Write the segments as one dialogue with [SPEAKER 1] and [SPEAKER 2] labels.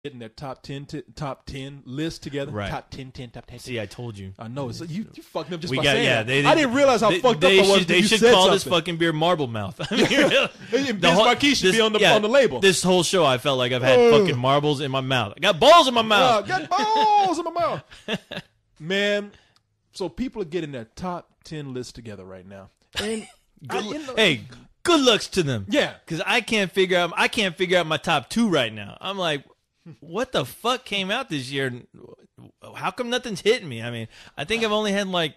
[SPEAKER 1] getting their top 10 list together.
[SPEAKER 2] Right.
[SPEAKER 1] Top 10, top 10.
[SPEAKER 2] See, I told you.
[SPEAKER 1] I know. So you fucked up just
[SPEAKER 2] We
[SPEAKER 1] by
[SPEAKER 2] got
[SPEAKER 1] saying
[SPEAKER 2] yeah.
[SPEAKER 1] that. I didn't realize how fucked up I was.
[SPEAKER 2] They should call this fucking beer Marble Mouth. I mean,
[SPEAKER 1] Vince Marquis should be on the label.
[SPEAKER 2] This whole show, I felt like I've had fucking marbles in my mouth. I got balls in my mouth.
[SPEAKER 1] Got balls in my mouth. Man, so people are getting their top 10 list together right now. And
[SPEAKER 2] hey, good looks to them.
[SPEAKER 1] Yeah,
[SPEAKER 2] because I can't figure out my top 2 right now. I'm like, what the fuck came out this year? How come nothing's hitting me? I mean, I think I've only had like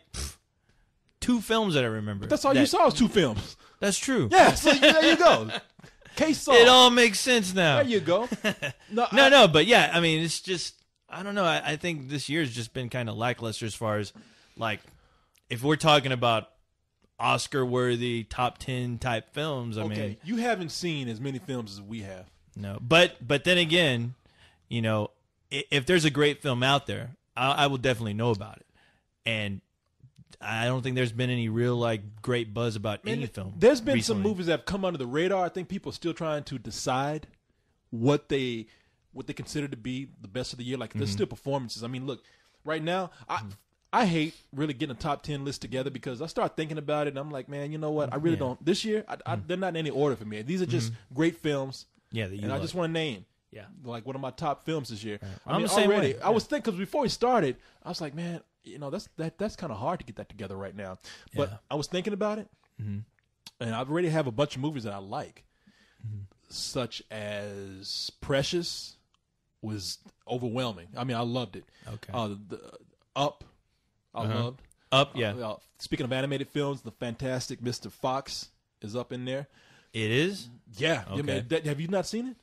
[SPEAKER 2] 2 films that I remember.
[SPEAKER 1] But that's all you saw was 2 films.
[SPEAKER 2] That's true.
[SPEAKER 1] Yeah, so there you go. Case solved.
[SPEAKER 2] It all makes sense now.
[SPEAKER 1] There you go.
[SPEAKER 2] No, but yeah, I mean, it's just, I don't know. I think this year's just been kind of lackluster as far as, like, if we're talking about Oscar-worthy top 10 type films. I mean,
[SPEAKER 1] you haven't seen as many films as we have.
[SPEAKER 2] No, but then again, you know, if there's a great film out there, I will definitely know about it. And I don't think there's been any real like great buzz about any film.
[SPEAKER 1] There's been
[SPEAKER 2] recently.
[SPEAKER 1] some movies that have come under the radar. I think people are still trying to decide what they consider to be the best of the year. Like there's still performances. I mean, look, right now, I hate really getting a top 10 list together because I start thinking about it and I'm like, man, you know what? I really don't. This year, they're not in any order for me. These are just great films.
[SPEAKER 2] Yeah,
[SPEAKER 1] and I just want to name.
[SPEAKER 2] Yeah,
[SPEAKER 1] like one of my top films this year.
[SPEAKER 2] Right.
[SPEAKER 1] I mean,
[SPEAKER 2] I'm the same way.
[SPEAKER 1] I was thinking because before we started, I was like, man, you know, that's kind of hard to get that together right now. But I was thinking about it, and I already have a bunch of movies that I like, such as Precious was overwhelming. I mean, I loved it.
[SPEAKER 2] Okay.
[SPEAKER 1] Up, I loved.
[SPEAKER 2] Up, yeah.
[SPEAKER 1] Speaking of animated films, the Fantastic Mr. Fox is up in there.
[SPEAKER 2] It is?
[SPEAKER 1] Yeah.
[SPEAKER 2] Okay.
[SPEAKER 1] Man, have you not seen it?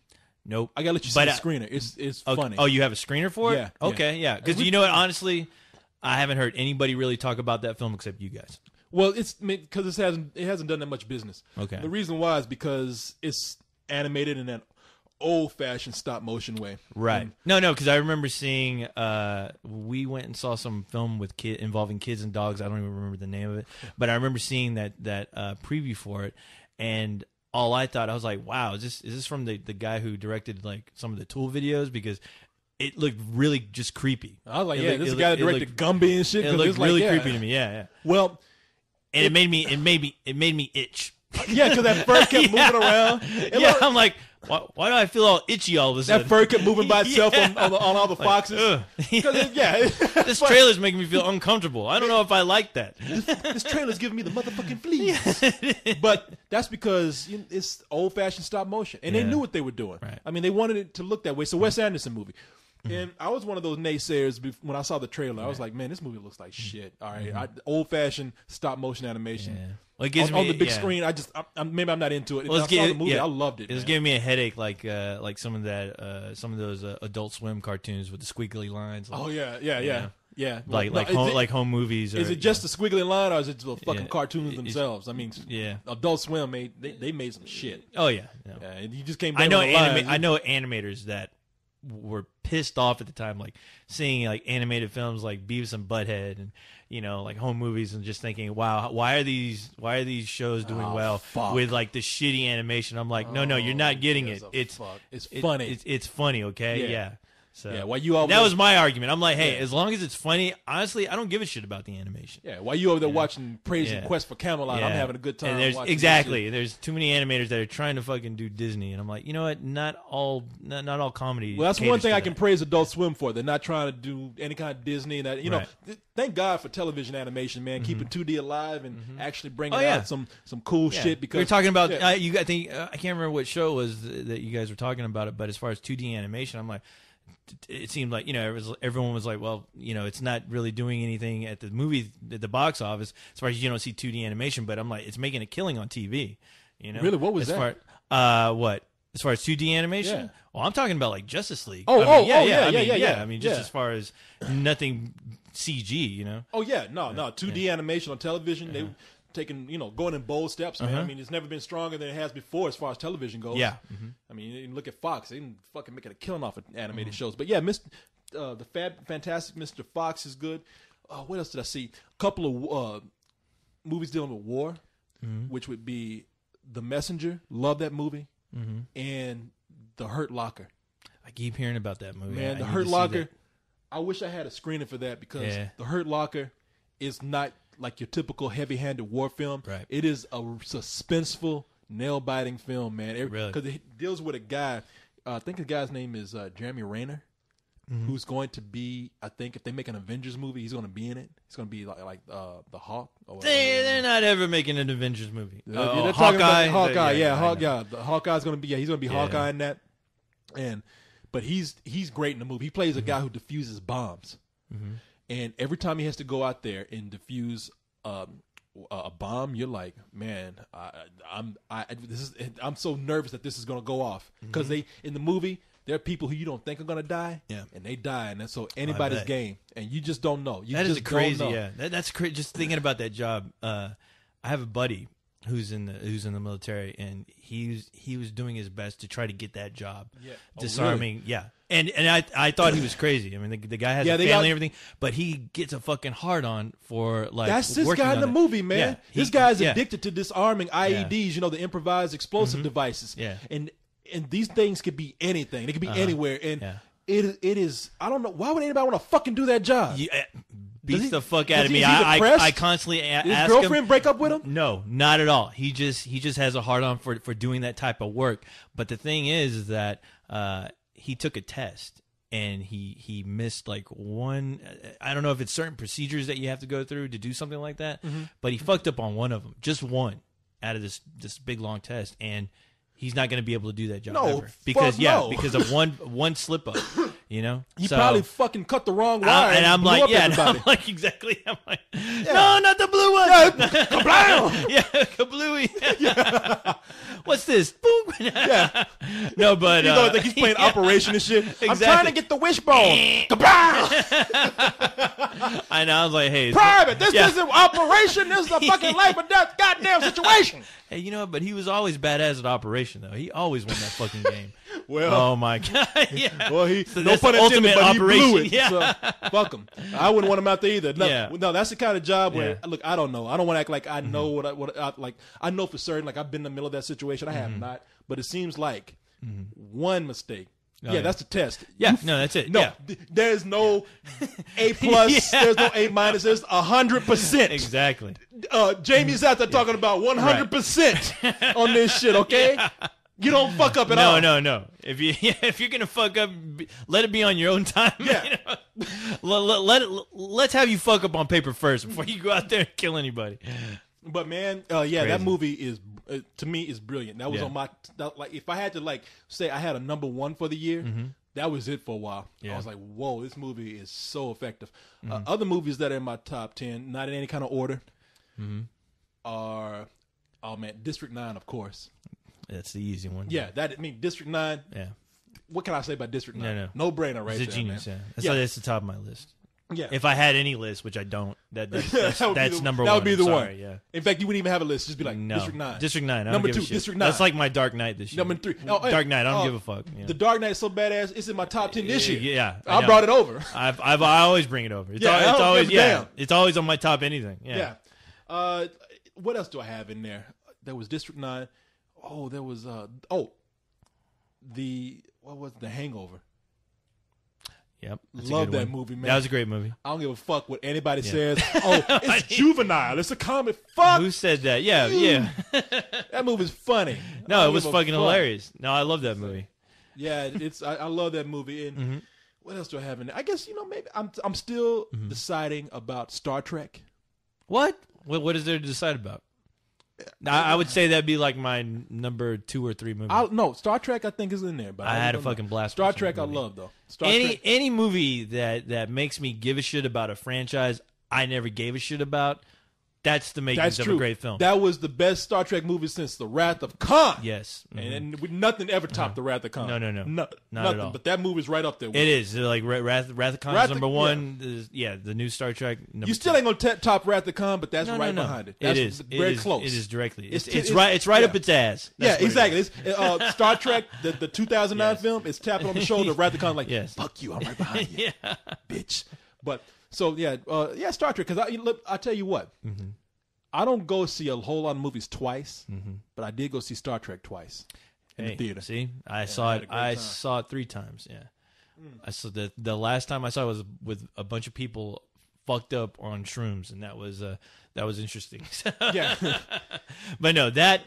[SPEAKER 2] Nope.
[SPEAKER 1] I gotta let you see the screener. It's funny.
[SPEAKER 2] Oh, you have a screener for it?
[SPEAKER 1] Yeah.
[SPEAKER 2] Okay, yeah. Because you know what? Honestly, I haven't heard anybody really talk about that film except you guys.
[SPEAKER 1] Well, it's because it hasn't done that much business.
[SPEAKER 2] Okay.
[SPEAKER 1] The reason why is because it's animated in that old-fashioned stop-motion way.
[SPEAKER 2] Right. No, because I remember seeing. We went and saw some film with involving kids and dogs. I don't even remember the name of it, but I remember seeing that preview for it, and all I thought, I was like, wow, is this from the guy who directed like some of the Tool videos? Because it looked really just creepy.
[SPEAKER 1] I was like, this is the guy that directed Gumby and shit.
[SPEAKER 2] It looked really creepy to me. Yeah.
[SPEAKER 1] Well,
[SPEAKER 2] and it made me itch.
[SPEAKER 1] Yeah, because that fur kept moving around.
[SPEAKER 2] I'm like, why do I feel all itchy all of a sudden?
[SPEAKER 1] That fur kept moving by itself on all the foxes.
[SPEAKER 2] This trailer's making me feel uncomfortable. I don't know if I like that.
[SPEAKER 1] This trailer's giving me the motherfucking fleas. But that's because it's old-fashioned stop motion, and they knew what they were doing.
[SPEAKER 2] Right.
[SPEAKER 1] I mean, they wanted it to look that way. So Wes Anderson movie. And I was one of those naysayers when I saw the trailer. I was like, man, this movie looks like shit. All right, old-fashioned stop-motion animation.
[SPEAKER 2] Yeah. Well, it gives me,
[SPEAKER 1] on the big screen, maybe I'm not into it. Well, I saw the movie, I loved it.
[SPEAKER 2] It was giving me a headache, like some of those Adult Swim cartoons with the squiggly lines. Like,
[SPEAKER 1] yeah.
[SPEAKER 2] Like home movies.
[SPEAKER 1] Is it just the squiggly line, or is it the fucking cartoons themselves? I mean, Adult Swim made some shit.
[SPEAKER 2] Oh yeah.
[SPEAKER 1] You just can't.
[SPEAKER 2] I know animators that were pissed off at the time, like seeing like animated films like Beavis and Butthead and like home movies, and just thinking, wow, why are these shows doing with like the shitty animation? I'm like, no, you're not getting it. It's funny. It's funny, okay? Yeah. So that was my argument. I'm like, hey, as long as it's funny, honestly, I don't give a shit about the animation.
[SPEAKER 1] Yeah, while you over there watching Praise and Quest for Camelot, I'm having a good time.
[SPEAKER 2] And there's too many animators that are trying to fucking do Disney, and I'm like, you know what? Not all comedy.
[SPEAKER 1] Well, that's one thing I can praise Adult Swim for. They're not trying to do any kind of Disney. That know, thank God for television animation, man, keeping 2D alive and actually bringing out some cool shit. Because
[SPEAKER 2] we're talking about I think I can't remember what show it was that you guys were talking about it, but as far as 2D animation, I'm like, it seemed like everyone was like, well, it's not really doing anything at the box office as far as you don't see 2D animation, but I'm like, it's making a killing on TV.
[SPEAKER 1] Really, what was that?
[SPEAKER 2] What as far as 2D animation?
[SPEAKER 1] Yeah.
[SPEAKER 2] Well, I'm talking about like Justice League.
[SPEAKER 1] Yeah.
[SPEAKER 2] I mean, just as far as nothing CG,
[SPEAKER 1] Oh yeah, no, 2D animation on television. They taking, going in bold steps, man. I mean, it's never been stronger than it has before as far as television goes.
[SPEAKER 2] Yeah.
[SPEAKER 1] I mean, you look at Fox; they can fucking making a killing off of animated shows. But yeah, the Fantastic Mr. Fox is good. What else did I see? A couple of movies dealing with war, which would be The Messenger. Love that movie, and The Hurt Locker.
[SPEAKER 2] I keep hearing about that movie.
[SPEAKER 1] Man,
[SPEAKER 2] I
[SPEAKER 1] The
[SPEAKER 2] need
[SPEAKER 1] Hurt
[SPEAKER 2] to see
[SPEAKER 1] Locker.
[SPEAKER 2] that.
[SPEAKER 1] I wish I had a screening for that because
[SPEAKER 2] Yeah.
[SPEAKER 1] The Hurt Locker is not like your typical heavy-handed war film.
[SPEAKER 2] Right.
[SPEAKER 1] It is a suspenseful, nail-biting film, man.
[SPEAKER 2] Really?
[SPEAKER 1] Because it deals with a guy. I think the guy's name is Jeremy Renner, who's going to be. I think if they make an Avengers movie, he's going to be in it. He's going to be like the Hawk. Or
[SPEAKER 2] They're not ever making an Avengers movie.
[SPEAKER 1] they're talking about
[SPEAKER 2] Hawkeye.
[SPEAKER 1] Hawkeye. The Hawkeye's going to be. Yeah, he's going to be
[SPEAKER 2] Yeah.
[SPEAKER 1] Hawkeye in that. But he's great in the movie. He plays
[SPEAKER 2] Mm-hmm.
[SPEAKER 1] a guy who diffuses bombs, and every time he has to go out there and defuse a bomb, you're like, man, I'm so nervous that this is going to go off because they in the movie there are people who you don't think are going to die,
[SPEAKER 2] Yeah.
[SPEAKER 1] and they die, and that's so anybody's
[SPEAKER 2] bet.
[SPEAKER 1] game, and you just don't know. You
[SPEAKER 2] That
[SPEAKER 1] just
[SPEAKER 2] is crazy.
[SPEAKER 1] Don't know.
[SPEAKER 2] Yeah, that's crazy. Just thinking about that job. I have a buddy who's in the military, and he was doing his best to try to get that job.
[SPEAKER 1] Yeah. Oh,
[SPEAKER 2] Disarming. Yeah. And I thought he was crazy. I mean, the guy has a
[SPEAKER 1] they
[SPEAKER 2] family
[SPEAKER 1] got-
[SPEAKER 2] and everything, but he gets a fucking hard on for like.
[SPEAKER 1] That's this
[SPEAKER 2] working
[SPEAKER 1] guy in
[SPEAKER 2] on
[SPEAKER 1] the
[SPEAKER 2] it.
[SPEAKER 1] movie, man.
[SPEAKER 2] Yeah,
[SPEAKER 1] This guy's
[SPEAKER 2] yeah.
[SPEAKER 1] addicted to disarming IEDs, you know, the improvised explosive devices.
[SPEAKER 2] Yeah.
[SPEAKER 1] And these things could be anything. They could be anywhere. And
[SPEAKER 2] Yeah.
[SPEAKER 1] it is, I don't know, why would anybody want to fucking do that job?
[SPEAKER 2] Yeah,
[SPEAKER 1] Does
[SPEAKER 2] beats
[SPEAKER 1] he-
[SPEAKER 2] the fuck
[SPEAKER 1] does
[SPEAKER 2] out of
[SPEAKER 1] he-
[SPEAKER 2] me.
[SPEAKER 1] is he depressed?
[SPEAKER 2] I constantly
[SPEAKER 1] Did his
[SPEAKER 2] ask
[SPEAKER 1] girlfriend
[SPEAKER 2] him.
[SPEAKER 1] break up with him?
[SPEAKER 2] No, not at all. He just has a hard on for doing that type of work. But the thing is that he took a test and he missed like one. I don't know if it's certain procedures that you have to go through to do something like that. But he fucked up on one of them, just one out of this big long test, and he's not going to be able to do that job
[SPEAKER 1] No,
[SPEAKER 2] ever because
[SPEAKER 1] fuck no.
[SPEAKER 2] because of one slip up. You know,
[SPEAKER 1] He
[SPEAKER 2] So-
[SPEAKER 1] probably fucking cut the wrong wire.
[SPEAKER 2] and I'm
[SPEAKER 1] blew
[SPEAKER 2] like,
[SPEAKER 1] up
[SPEAKER 2] yeah, and
[SPEAKER 1] everybody.
[SPEAKER 2] I'm like, exactly. I'm like, no, not the blue one.
[SPEAKER 1] Kablam!
[SPEAKER 2] Yeah, kablooey. What's this? Boom.
[SPEAKER 1] Yeah.
[SPEAKER 2] No, but
[SPEAKER 1] You don't think he's playing
[SPEAKER 2] yeah.
[SPEAKER 1] Operation and shit? I'm
[SPEAKER 2] Exactly.
[SPEAKER 1] trying to get the wishbone. Kablam!
[SPEAKER 2] I know. I was like, hey,
[SPEAKER 1] Private, this
[SPEAKER 2] Yeah.
[SPEAKER 1] isn't Operation. This is a fucking life or death goddamn situation.
[SPEAKER 2] hey, you know what? But he was always badass at Operation, though. He always won that fucking game.
[SPEAKER 1] Well,
[SPEAKER 2] Oh my god. Yeah.
[SPEAKER 1] well, he
[SPEAKER 2] So
[SPEAKER 1] no
[SPEAKER 2] that's
[SPEAKER 1] pun
[SPEAKER 2] the
[SPEAKER 1] intended,
[SPEAKER 2] ultimate
[SPEAKER 1] but he blew
[SPEAKER 2] operation.
[SPEAKER 1] it.
[SPEAKER 2] Yeah.
[SPEAKER 1] So, fuck him. I wouldn't want him out there either. No,
[SPEAKER 2] Yeah.
[SPEAKER 1] no, that's the kind of job where
[SPEAKER 2] Yeah.
[SPEAKER 1] look, I don't know. I don't want to act like I know what I like. I know for certain. Like I've been in the middle of that situation. I have not, but it seems like one mistake.
[SPEAKER 2] Oh,
[SPEAKER 1] yeah,
[SPEAKER 2] yeah.
[SPEAKER 1] that's the test.
[SPEAKER 2] Yeah. No, that's it.
[SPEAKER 1] No,
[SPEAKER 2] Yeah.
[SPEAKER 1] there's no A plus.
[SPEAKER 2] Yeah.
[SPEAKER 1] There's no A minus. There's 100%.
[SPEAKER 2] Exactly.
[SPEAKER 1] Jamie's out there talking about 100% on this shit. Okay, you don't fuck up at all.
[SPEAKER 2] No. If you're gonna fuck up, let it be on your own time.
[SPEAKER 1] Yeah.
[SPEAKER 2] You know? Let's have you fuck up on paper first before you go out there and kill anybody.
[SPEAKER 1] But man, yeah, that
[SPEAKER 2] Crazy.
[SPEAKER 1] movie is to me is brilliant. That was
[SPEAKER 2] Yeah.
[SPEAKER 1] on my like. If I had to like say I had a number one for the year, that was it for a while.
[SPEAKER 2] Yeah.
[SPEAKER 1] I was like, whoa, this movie is so effective. Other movies that are in my top 10, not in any kind of order, are District 9, of course.
[SPEAKER 2] That's the easy one.
[SPEAKER 1] Yeah, District 9.
[SPEAKER 2] Yeah.
[SPEAKER 1] What can I say about District 9?
[SPEAKER 2] No.
[SPEAKER 1] No brainer, right
[SPEAKER 2] It's a
[SPEAKER 1] there,
[SPEAKER 2] genius.
[SPEAKER 1] man.
[SPEAKER 2] Yeah. That's the top of my list.
[SPEAKER 1] Yeah.
[SPEAKER 2] If I had any list, which I don't, that's
[SPEAKER 1] That would be
[SPEAKER 2] that's
[SPEAKER 1] the-
[SPEAKER 2] number
[SPEAKER 1] that
[SPEAKER 2] one.
[SPEAKER 1] would be
[SPEAKER 2] I'm
[SPEAKER 1] the
[SPEAKER 2] sorry,
[SPEAKER 1] one.
[SPEAKER 2] Yeah.
[SPEAKER 1] In fact, you wouldn't even have a list. Just be like
[SPEAKER 2] No.
[SPEAKER 1] District 9.
[SPEAKER 2] District 9. I don't
[SPEAKER 1] Number
[SPEAKER 2] give a
[SPEAKER 1] 2,
[SPEAKER 2] shit.
[SPEAKER 1] District 9.
[SPEAKER 2] That's like my Dark Knight this year.
[SPEAKER 1] Number 3. Oh, hey,
[SPEAKER 2] Dark Knight. I don't give a fuck. Yeah.
[SPEAKER 1] The Dark Knight is so badass. It's in my top 10 this year.
[SPEAKER 2] Yeah.
[SPEAKER 1] I
[SPEAKER 2] know.
[SPEAKER 1] brought it over.
[SPEAKER 2] I always bring it over. It's,
[SPEAKER 1] Yeah, I don't
[SPEAKER 2] it's always
[SPEAKER 1] give a damn.
[SPEAKER 2] It's always on my top anything. Yeah.
[SPEAKER 1] Yeah. What else do I have in there? There was District 9. Oh, there was what was The Hangover?
[SPEAKER 2] Yep. That's a
[SPEAKER 1] Love
[SPEAKER 2] good
[SPEAKER 1] that
[SPEAKER 2] one.
[SPEAKER 1] movie, man.
[SPEAKER 2] That was a great movie.
[SPEAKER 1] I don't give a fuck what anybody says. Oh, it's juvenile. It's a comic. Fuck.
[SPEAKER 2] Who said that? Yeah. Yeah.
[SPEAKER 1] That movie's funny. I
[SPEAKER 2] No,
[SPEAKER 1] don't
[SPEAKER 2] it was
[SPEAKER 1] give a
[SPEAKER 2] fucking
[SPEAKER 1] fuck.
[SPEAKER 2] hilarious. No, I love that movie.
[SPEAKER 1] Yeah, it's I love that movie. And what else do I have in there? I guess maybe I'm still deciding about Star Trek.
[SPEAKER 2] What? What is there to decide about? I would say that'd be like my number 2 or 3 movie.
[SPEAKER 1] No, Star Trek I think is in there, but
[SPEAKER 2] I had a
[SPEAKER 1] don't know.
[SPEAKER 2] fucking blast
[SPEAKER 1] Star
[SPEAKER 2] watching
[SPEAKER 1] Trek
[SPEAKER 2] that
[SPEAKER 1] I
[SPEAKER 2] movie.
[SPEAKER 1] love though. Star Trek.
[SPEAKER 2] Any movie that makes me give a shit about a franchise I never gave a shit about, that's the makings
[SPEAKER 1] That's
[SPEAKER 2] of
[SPEAKER 1] true.
[SPEAKER 2] a great film.
[SPEAKER 1] That was the best Star Trek movie since The Wrath of Khan.
[SPEAKER 2] Yes. Mhm.
[SPEAKER 1] And nothing ever topped The Wrath of Khan.
[SPEAKER 2] No. Not
[SPEAKER 1] nothing.
[SPEAKER 2] at all.
[SPEAKER 1] But that movie's right up there. With
[SPEAKER 2] It is like Wrath of Khan
[SPEAKER 1] Wrath
[SPEAKER 2] is
[SPEAKER 1] of-
[SPEAKER 2] number 1. The new Star Trek. Number
[SPEAKER 1] You still
[SPEAKER 2] 2.
[SPEAKER 1] ain't gonna top Wrath of Khan, but that's right
[SPEAKER 2] no.
[SPEAKER 1] behind it.
[SPEAKER 2] It
[SPEAKER 1] That's
[SPEAKER 2] is
[SPEAKER 1] very close.
[SPEAKER 2] It is directly. It's
[SPEAKER 1] It's
[SPEAKER 2] right. It's right
[SPEAKER 1] yeah.
[SPEAKER 2] up its ass.
[SPEAKER 1] Yeah,
[SPEAKER 2] That's what it
[SPEAKER 1] exactly.
[SPEAKER 2] is.
[SPEAKER 1] It's, Star Trek, the 2009
[SPEAKER 2] Yes.
[SPEAKER 1] film, is tapping on the shoulder. Wrath of Khan, like,
[SPEAKER 2] Yes.
[SPEAKER 1] fuck you, I'm right behind you,
[SPEAKER 2] Yeah.
[SPEAKER 1] bitch. But so yeah, Star Trek. Because I tell you what, I don't go see a whole lot of movies twice, but I did go see Star Trek twice. in the theater.
[SPEAKER 2] See, I
[SPEAKER 1] I
[SPEAKER 2] saw
[SPEAKER 1] had
[SPEAKER 2] it.
[SPEAKER 1] a great
[SPEAKER 2] I
[SPEAKER 1] time.
[SPEAKER 2] saw it 3 times. Yeah, I saw the last time I saw it was with a bunch of people fucked up on shrooms, and that was interesting.
[SPEAKER 1] Yeah.
[SPEAKER 2] But no, that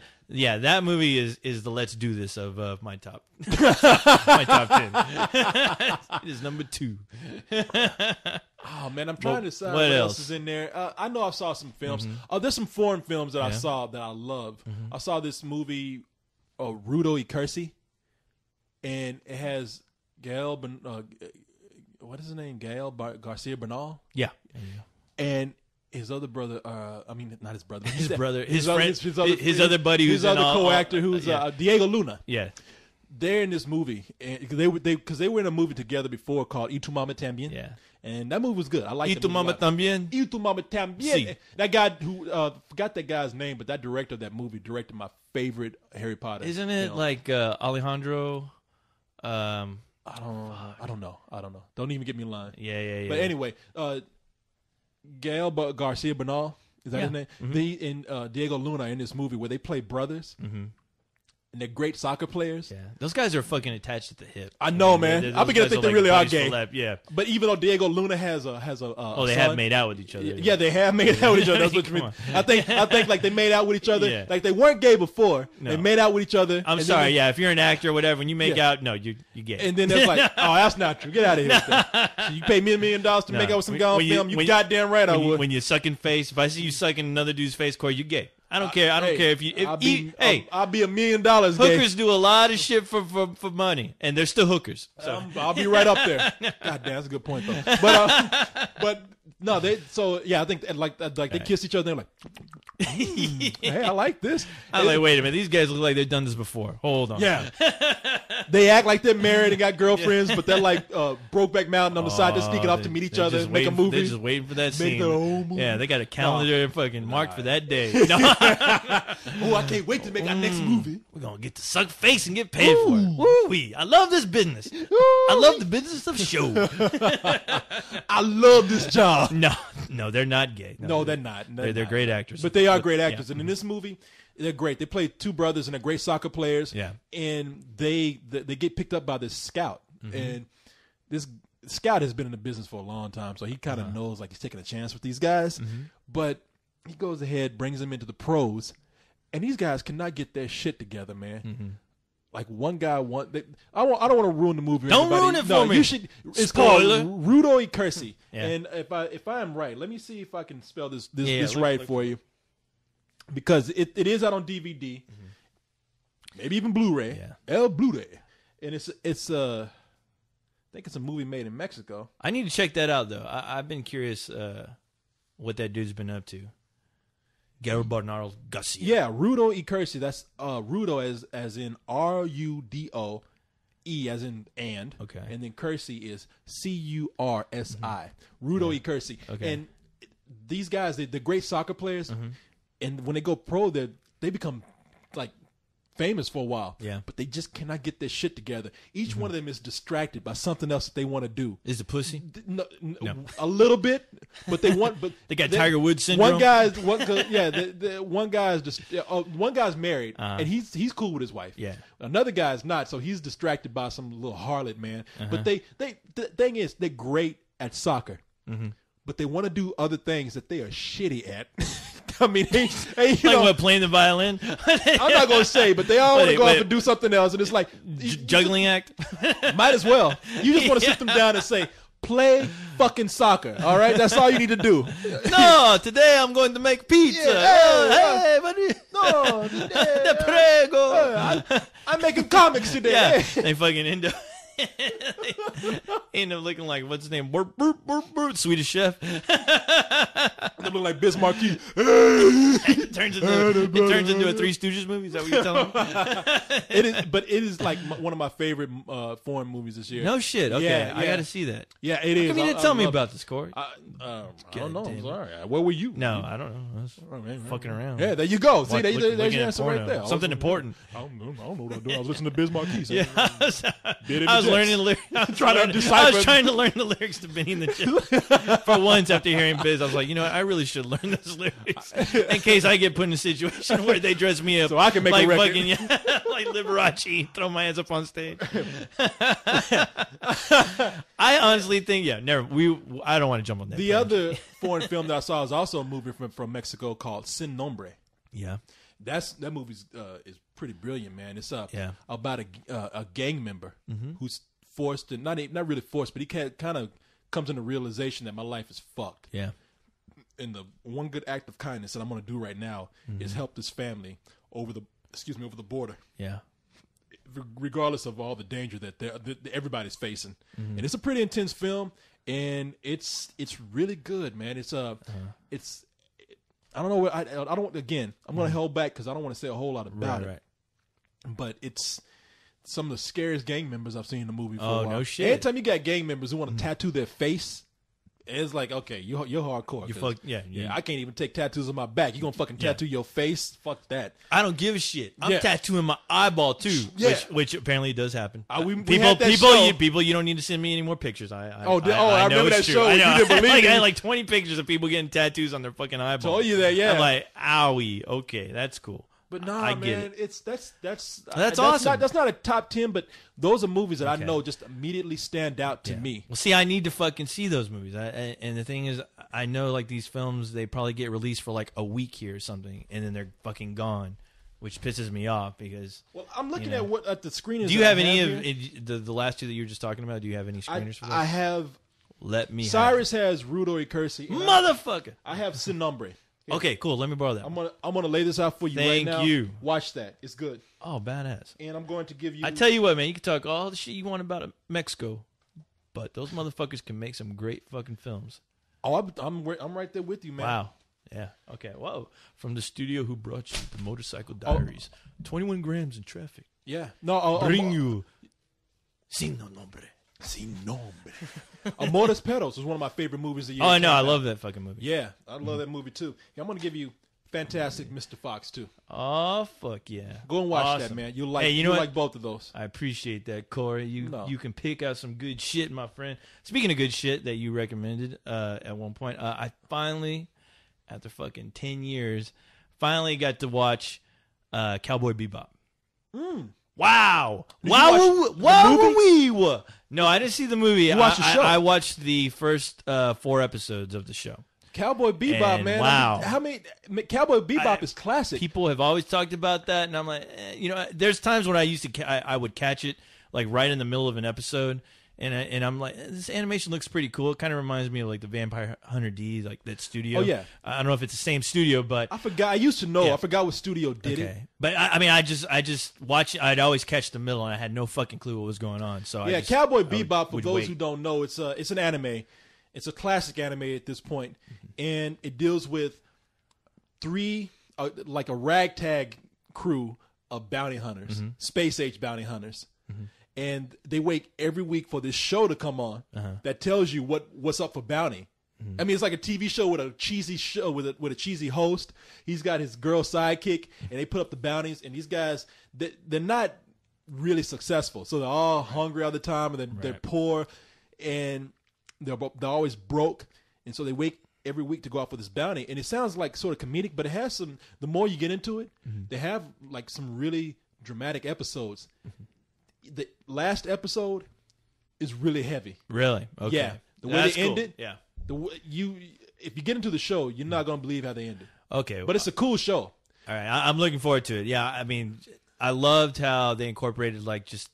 [SPEAKER 2] movie is the Let's Do This of my top my top 10. It is number 2.
[SPEAKER 1] Oh man, I'm trying to decide
[SPEAKER 2] what
[SPEAKER 1] what else
[SPEAKER 2] else?
[SPEAKER 1] is in there. I know I saw some films. Oh, there's some foreign films that I
[SPEAKER 2] Yeah.
[SPEAKER 1] saw that I love. I saw this movie, Rudo y Cursi, and it has Gael. What is his name? Garcia Bernal,
[SPEAKER 2] Yeah,
[SPEAKER 1] and his other brother. I mean, not his brother.
[SPEAKER 2] his brother, his
[SPEAKER 1] other-
[SPEAKER 2] friend,
[SPEAKER 1] other-
[SPEAKER 2] his other buddy, who's
[SPEAKER 1] his other
[SPEAKER 2] in all-
[SPEAKER 1] co-actor, who's
[SPEAKER 2] yeah.
[SPEAKER 1] Diego Luna.
[SPEAKER 2] Yeah.
[SPEAKER 1] They're in this movie, and because they were in a movie together before called Y Tu Mama Tambien.
[SPEAKER 2] Yeah.
[SPEAKER 1] And that movie was good. I liked
[SPEAKER 2] Y
[SPEAKER 1] that
[SPEAKER 2] tu
[SPEAKER 1] movie a
[SPEAKER 2] mama
[SPEAKER 1] lot.
[SPEAKER 2] también.
[SPEAKER 1] Y Tu Mama Tambien.
[SPEAKER 2] Si.
[SPEAKER 1] That guy who forgot that guy's name, but that director of that movie directed my favorite Harry Potter.
[SPEAKER 2] Isn't it
[SPEAKER 1] film.
[SPEAKER 2] like Alejandro?
[SPEAKER 1] I don't know. Don't even get me in line.
[SPEAKER 2] Yeah.
[SPEAKER 1] But anyway, Gael Garcia Bernal, is that his name? They and Diego Luna in this movie where they play brothers, and they're great soccer players.
[SPEAKER 2] Yeah, those guys are fucking attached at the hip.
[SPEAKER 1] I know, man. I begin to think they really are gay.
[SPEAKER 2] Yeah.
[SPEAKER 1] But even though Diego Luna has a
[SPEAKER 2] Oh, they
[SPEAKER 1] son,
[SPEAKER 2] have made out with each other.
[SPEAKER 1] Yeah, they have made out with each other. That's what you
[SPEAKER 2] Come
[SPEAKER 1] mean.
[SPEAKER 2] on.
[SPEAKER 1] I think like they made out with each other.
[SPEAKER 2] Yeah.
[SPEAKER 1] Like they weren't gay before.
[SPEAKER 2] No.
[SPEAKER 1] They made out with each other.
[SPEAKER 2] I'm
[SPEAKER 1] and
[SPEAKER 2] sorry.
[SPEAKER 1] then
[SPEAKER 2] Yeah, if you're an actor or whatever, when you make
[SPEAKER 1] Yeah.
[SPEAKER 2] out, no, you gay.
[SPEAKER 1] And then they're like, oh, that's not true. Get out of here with that. So you pay me $1 million to
[SPEAKER 2] No.
[SPEAKER 1] make out with some guy on
[SPEAKER 2] When you-
[SPEAKER 1] film. You
[SPEAKER 2] when you-
[SPEAKER 1] goddamn right I
[SPEAKER 2] when
[SPEAKER 1] would.
[SPEAKER 2] you sucking face, if I see you sucking another dude's face, Corey, you gay. I don't care. I don't care if you.
[SPEAKER 1] I'll be
[SPEAKER 2] Hey,
[SPEAKER 1] $1 million gay.
[SPEAKER 2] hookers do a lot of shit for money, and they're still hookers. So
[SPEAKER 1] I'll be right up there. God damn, that's a good point though. But no, they. So yeah, I think like they kiss each other. They're like, hey, I like this.
[SPEAKER 2] I'm like, wait a minute. These guys look like they've done this before. Hold on.
[SPEAKER 1] Yeah. They act like they're married and got girlfriends, but they're like Brokeback Mountain on the side. They're sneaking off to meet each
[SPEAKER 2] They're
[SPEAKER 1] other,
[SPEAKER 2] just
[SPEAKER 1] make a
[SPEAKER 2] waiting-
[SPEAKER 1] movie.
[SPEAKER 2] They're just waiting for that
[SPEAKER 1] Make
[SPEAKER 2] scene.
[SPEAKER 1] their own movie.
[SPEAKER 2] Yeah, they got a calendar fucking marked for that day. No,
[SPEAKER 1] Oh, I can't wait to make our next movie.
[SPEAKER 2] we're gonna get to suck face and get paid for it. Woo-wee. I love this business. I love the business of show.
[SPEAKER 1] I love this job.
[SPEAKER 2] No, they're not gay.
[SPEAKER 1] No, they're not.
[SPEAKER 2] They're
[SPEAKER 1] not.
[SPEAKER 2] great actors.
[SPEAKER 1] But they are great actors. And in this movie, they're great. They play two brothers and they're great soccer players.
[SPEAKER 2] Yeah.
[SPEAKER 1] And they get picked up by this scout. And this scout has been in the business for a long time. So he kind of knows like he's taking a chance with these guys. But he goes ahead, brings them into the pros. And these guys cannot get their shit together, man. Like one guy, I don't want to ruin the movie.
[SPEAKER 2] Don't
[SPEAKER 1] everybody.
[SPEAKER 2] ruin it
[SPEAKER 1] No,
[SPEAKER 2] for me.
[SPEAKER 1] You should. It's
[SPEAKER 2] Spoiler.
[SPEAKER 1] called Rudo y Cursi.
[SPEAKER 2] Yeah.
[SPEAKER 1] And if I am right, let me see if I can spell this
[SPEAKER 2] Yeah, look-
[SPEAKER 1] right
[SPEAKER 2] look-
[SPEAKER 1] for you, because it is out on DVD, maybe even Blu-ray.
[SPEAKER 2] Yeah.
[SPEAKER 1] El Blu-ray, and it's I think it's a movie made in Mexico.
[SPEAKER 2] I need to check that out though. I've been curious what that dude's been up to. Gael Bernal Garcia.
[SPEAKER 1] Yeah, Rudo y Cursi. That's Rudo as in Rudo, E as in and.
[SPEAKER 2] Okay.
[SPEAKER 1] And then Cursi is Cursi. Rudo y Cursi.
[SPEAKER 2] Okay.
[SPEAKER 1] And these guys, they're great soccer players. And when they go pro, they become like famous for a while.
[SPEAKER 2] Yeah.
[SPEAKER 1] But they just cannot get their shit together. Each one of them is distracted by something else that they want to do.
[SPEAKER 2] Is it pussy?
[SPEAKER 1] No, a little bit, but they want. But
[SPEAKER 2] They got Tiger Woods syndrome?
[SPEAKER 1] One guy's one guy's just one guy's married and he's cool with his wife.
[SPEAKER 2] Yeah.
[SPEAKER 1] Another guy's not, so he's distracted by some little harlot man. But the thing is, they're great at soccer, but they want to do other things that they are shitty at. I mean, you
[SPEAKER 2] Like
[SPEAKER 1] know,
[SPEAKER 2] what, playing the violin?
[SPEAKER 1] I'm not gonna say, but they all want to
[SPEAKER 2] Wait,
[SPEAKER 1] go off
[SPEAKER 2] wait.
[SPEAKER 1] and do something else, and it's like
[SPEAKER 2] Juggling act?
[SPEAKER 1] might as well. You just want to sit them down and say, play fucking soccer. All right, that's all you need to do.
[SPEAKER 2] No, today I'm going to make pizza.
[SPEAKER 1] Yeah,
[SPEAKER 2] Hey, what do you...
[SPEAKER 1] No,
[SPEAKER 2] The prego.
[SPEAKER 1] I'm making comics today.
[SPEAKER 2] Yeah,
[SPEAKER 1] Hey.
[SPEAKER 2] they fucking end up looking like, what's his name? Burp, burp, burp, burp, Swedish Chef.
[SPEAKER 1] They look like Bismarcky.
[SPEAKER 2] It turns into a Three Stooges movie. Is that what you're telling me?
[SPEAKER 1] But it is like one of my favorite foreign movies this year.
[SPEAKER 2] No shit. Okay,
[SPEAKER 1] Yeah,
[SPEAKER 2] I
[SPEAKER 1] yeah.
[SPEAKER 2] got to see that.
[SPEAKER 1] Yeah, it is.
[SPEAKER 2] Come here,
[SPEAKER 1] I
[SPEAKER 2] tell me
[SPEAKER 1] love
[SPEAKER 2] about this, Corey.
[SPEAKER 1] I don't know.
[SPEAKER 2] damn
[SPEAKER 1] I'm
[SPEAKER 2] it.
[SPEAKER 1] sorry. Where were you?
[SPEAKER 2] No, I don't know. I was fucking around.
[SPEAKER 1] Yeah, there you go. See, there's
[SPEAKER 2] Looking
[SPEAKER 1] your
[SPEAKER 2] at
[SPEAKER 1] answer
[SPEAKER 2] porno.
[SPEAKER 1] right there.
[SPEAKER 2] Something important.
[SPEAKER 1] I don't know what I was doing. I was listening to Bismarcky. So
[SPEAKER 2] Yeah,
[SPEAKER 1] Did it
[SPEAKER 2] I was
[SPEAKER 1] in
[SPEAKER 2] learning the lyrics. I was
[SPEAKER 1] Trying to
[SPEAKER 2] learning-
[SPEAKER 1] decipher-
[SPEAKER 2] I was trying to learn the lyrics to Benny and the Jets. For once, after hearing Biz, I was like, you know what? I really should learn those lyrics in case I get put in a situation where they dress me up
[SPEAKER 1] So I can make
[SPEAKER 2] like
[SPEAKER 1] a record.
[SPEAKER 2] fucking like Liberace, throw my hands up on stage. I honestly think, I don't want to jump on that.
[SPEAKER 1] The other foreign film that I saw is also a movie from Mexico called Sin Nombre.
[SPEAKER 2] Yeah.
[SPEAKER 1] That movie is pretty brilliant, man. It's
[SPEAKER 2] Yeah.
[SPEAKER 1] about a gang member who's forced to not really forced, but he kind of comes into realization that my life is fucked.
[SPEAKER 2] Yeah.
[SPEAKER 1] And the one good act of kindness that I'm going to do right now is help this family over the border,
[SPEAKER 2] Yeah.
[SPEAKER 1] regardless of all the danger that everybody's facing. And it's a pretty intense film, and it's really good, man. It's it's I don't know what I don't again. I'm going to hold back because I don't want to say a whole lot about it.
[SPEAKER 2] Right.
[SPEAKER 1] But it's some of the scariest gang members I've seen in the movie for a
[SPEAKER 2] Oh,
[SPEAKER 1] while.
[SPEAKER 2] no shit.
[SPEAKER 1] Anytime you got gang members who want to tattoo their face, it's like, okay, you're hardcore.
[SPEAKER 2] You
[SPEAKER 1] 'cause,
[SPEAKER 2] fuck, yeah.
[SPEAKER 1] I can't even take tattoos on my back. You gonna fucking tattoo your face? Fuck that.
[SPEAKER 2] I don't give a shit. I'm
[SPEAKER 1] Yeah.
[SPEAKER 2] tattooing my eyeball too,
[SPEAKER 1] Yeah.
[SPEAKER 2] which apparently does happen.
[SPEAKER 1] We had that show.
[SPEAKER 2] People, you don't need to send me any more pictures. I
[SPEAKER 1] I remember that
[SPEAKER 2] it's true.
[SPEAKER 1] show.
[SPEAKER 2] I
[SPEAKER 1] You
[SPEAKER 2] know.
[SPEAKER 1] didn't believe
[SPEAKER 2] like,
[SPEAKER 1] me.
[SPEAKER 2] I had like 20 pictures of people getting tattoos on their fucking eyeball.
[SPEAKER 1] Told you that, yeah.
[SPEAKER 2] I'm like, owie, okay, that's cool.
[SPEAKER 1] But nah,
[SPEAKER 2] I get
[SPEAKER 1] man,
[SPEAKER 2] it.
[SPEAKER 1] that's
[SPEAKER 2] awesome.
[SPEAKER 1] That's not a top 10, but those are movies that
[SPEAKER 2] Okay.
[SPEAKER 1] I know just immediately stand out to
[SPEAKER 2] Yeah.
[SPEAKER 1] me.
[SPEAKER 2] Well, see, I need to fucking see those movies. And the thing is, I know like these films, they probably get released for like a week here or something, and then they're fucking gone, which pisses me off because.
[SPEAKER 1] Well, I'm looking
[SPEAKER 2] You know.
[SPEAKER 1] at what at the screeners.
[SPEAKER 2] Do you
[SPEAKER 1] that
[SPEAKER 2] have
[SPEAKER 1] I
[SPEAKER 2] any
[SPEAKER 1] here.
[SPEAKER 2] of the last two that you were just talking about? Do you have any screeners for that?
[SPEAKER 1] I have.
[SPEAKER 2] Let me.
[SPEAKER 1] Cyrus has Rudo Icursi. and
[SPEAKER 2] Motherfucker.
[SPEAKER 1] I have Sin Nombre. Here.
[SPEAKER 2] Okay, cool. Let me borrow that.
[SPEAKER 1] I'm gonna lay this out for you
[SPEAKER 2] Thank
[SPEAKER 1] right now.
[SPEAKER 2] you.
[SPEAKER 1] Watch that. It's good.
[SPEAKER 2] Oh, badass.
[SPEAKER 1] And I'm going to give you.
[SPEAKER 2] I tell you what, man, you can talk all the shit you want about Mexico, but those motherfuckers can make some great fucking films.
[SPEAKER 1] Oh, I'm right there with you, man.
[SPEAKER 2] Wow. Yeah. Okay. Whoa. From the studio who brought you the Motorcycle
[SPEAKER 1] Oh.
[SPEAKER 2] Diaries. 21 grams in traffic.
[SPEAKER 1] Yeah. No.
[SPEAKER 2] Bring you. Sin no nombre.
[SPEAKER 1] Sin Nombre. Amores Perros is one of my favorite movies of the year.
[SPEAKER 2] Oh, no, I love that fucking movie.
[SPEAKER 1] Yeah, I love that movie too. Yeah, I'm gonna give you Fantastic Mr. Fox too.
[SPEAKER 2] Oh, fuck yeah.
[SPEAKER 1] Go and watch that,
[SPEAKER 2] Awesome.
[SPEAKER 1] man. You like
[SPEAKER 2] Hey, you know what?
[SPEAKER 1] like both of those.
[SPEAKER 2] I appreciate that, Corey.
[SPEAKER 1] No.
[SPEAKER 2] You can pick out some good shit, my friend. Speaking of good shit that you recommended at one point, I finally, after fucking 10 years, finally got to watch Cowboy Bebop. Wow!
[SPEAKER 1] Did you
[SPEAKER 2] Wow!
[SPEAKER 1] watch the
[SPEAKER 2] Wow!
[SPEAKER 1] movie?
[SPEAKER 2] Wee! No, I didn't see the movie.
[SPEAKER 1] You watched the show.
[SPEAKER 2] I watched the first 4 episodes of the show.
[SPEAKER 1] Cowboy Bebop,
[SPEAKER 2] And
[SPEAKER 1] man.
[SPEAKER 2] wow.
[SPEAKER 1] I mean, how many? Cowboy Bebop is classic.
[SPEAKER 2] People have always talked about that, and I'm like, there's times when I used to, I would catch it like right in the middle of an episode, and I'm like, this animation looks pretty cool. It kind of reminds me of like the Vampire Hunter D, like that studio.
[SPEAKER 1] Oh, yeah.
[SPEAKER 2] I don't know if it's the same studio, but
[SPEAKER 1] I forgot. I used to know.
[SPEAKER 2] Yeah.
[SPEAKER 1] I forgot what studio did it.
[SPEAKER 2] okay. But I mean, I just watch. I'd always catch the middle, and I had no fucking clue what was going on. So
[SPEAKER 1] Yeah,
[SPEAKER 2] I just,
[SPEAKER 1] Cowboy
[SPEAKER 2] I would-
[SPEAKER 1] Bebop. For
[SPEAKER 2] would
[SPEAKER 1] those
[SPEAKER 2] wait.
[SPEAKER 1] who don't know, it's an anime. It's a classic anime at this point, and it deals with 3 like a ragtag crew of bounty hunters,
[SPEAKER 2] Mm-hmm.
[SPEAKER 1] space age bounty hunters, and they wait every week for this show to come on
[SPEAKER 2] Uh-huh.
[SPEAKER 1] that tells you what's up for bounty.
[SPEAKER 2] Mm-hmm.
[SPEAKER 1] I mean, it's like a TV show with a cheesy show with a cheesy host. He's got his girl sidekick, and they put up the bounties. And these guys, they're not really successful, so they're all hungry all the time, and they're
[SPEAKER 2] Right.
[SPEAKER 1] poor, and they're always broke, and so they wait every week to go out for this bounty. And it sounds like sort of comedic, but it has some. The more you get into it, they have like some really dramatic episodes. The last episode is really heavy.
[SPEAKER 2] Really? Okay.
[SPEAKER 1] Yeah, the way
[SPEAKER 2] That's
[SPEAKER 1] they
[SPEAKER 2] cool.
[SPEAKER 1] ended.
[SPEAKER 2] Yeah.
[SPEAKER 1] If you get into the show, you're not gonna believe how they ended.
[SPEAKER 2] Okay.
[SPEAKER 1] But it's a cool show.
[SPEAKER 2] All right, I'm looking forward to it. Yeah, I mean, I loved how they incorporated like just